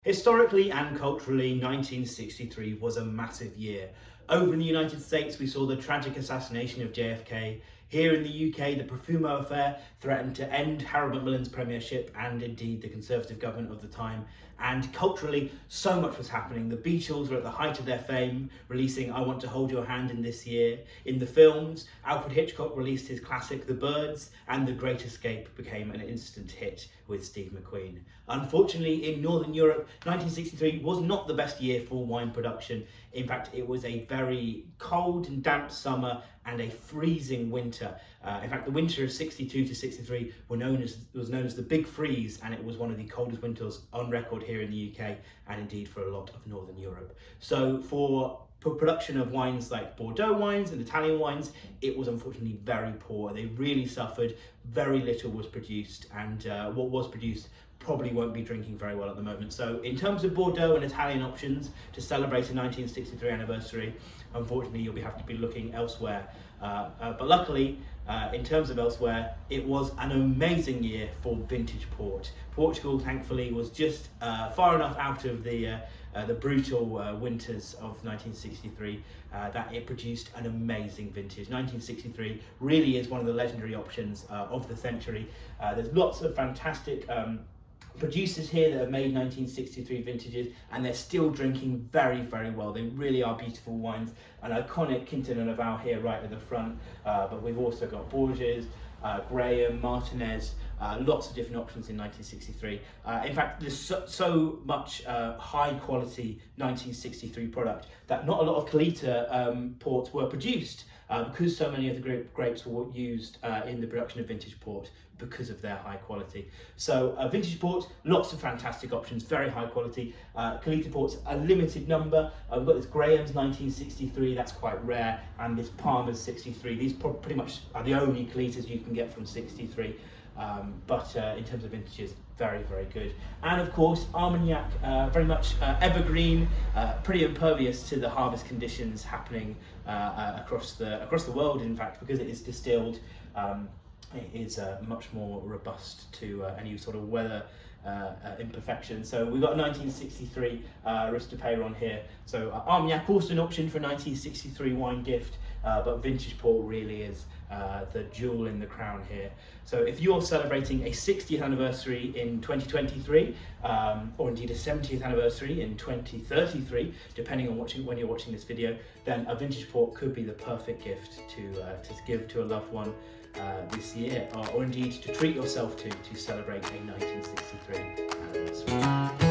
Historically and culturally, 1963 was a massive year. Over in the United States, we saw the tragic assassination of JFK. Here in the UK, the Profumo affair threatened to end Harold Macmillan's premiership and indeed the Conservative government of the time. And culturally, so much was happening. The Beatles were at the height of their fame, releasing I Want to Hold Your Hand in this year. In the films, Alfred Hitchcock released his classic The Birds, and The Great Escape became an instant hit with Steve McQueen. Unfortunately, in Northern Europe, 1963 was not the best year for wine production. In fact, it was a very cold and damp summer and a freezing winter. In fact, the winter of 62 to 63 was known as the Big Freeze, and it was one of the coldest winters on record here in the UK and indeed for a lot of Northern Europe. So for production of wines like Bordeaux wines and Italian wines, it was unfortunately very poor. They really suffered. Very little was produced, and what was produced probably won't be drinking very well at the moment. So in terms of Bordeaux and Italian options to celebrate a 1963 anniversary, unfortunately you'll have to be looking elsewhere. But luckily, in terms of elsewhere, it was an amazing year for vintage port. Portugal, thankfully, was just far enough out of the brutal winters of 1963 that it produced an amazing vintage. 1963 really is one of the legendary options of the century. There's lots of fantastic producers here that have made 1963 vintages, and they're still drinking very, very well. They really are beautiful wines. An iconic Quinta Naval here right at the front, but we've also got Borges, Graham, Martinez, lots of different options in 1963. In fact, there's so much high quality 1963 product that not a lot of Kalita ports were produced because so many of the grapes were used in the production of vintage port because of their high quality. So vintage port, lots of fantastic options, very high quality. Kalita ports, a limited number. We've got this Graham's 1963, that's quite rare, and this Palmer's 63. These pretty much are the only Kalitas you can get from 63. But in terms of vintages, very, very good. And of course, Armagnac, very much evergreen, pretty impervious to the harvest conditions happening across the world, in fact, because it is distilled. It is much more robust to any sort of weather imperfection. So we've got 1963 Ristopeyron here. So Armagnac also an option for 1963 wine gift, but vintage port really is the jewel in the crown here. So if you're celebrating a 60th anniversary in 2023, or indeed a 70th anniversary in 2033, depending on when you're watching this video, then a vintage port could be the perfect gift to give to a loved one this year, or indeed to treat yourself to celebrate a 1963 anniversary.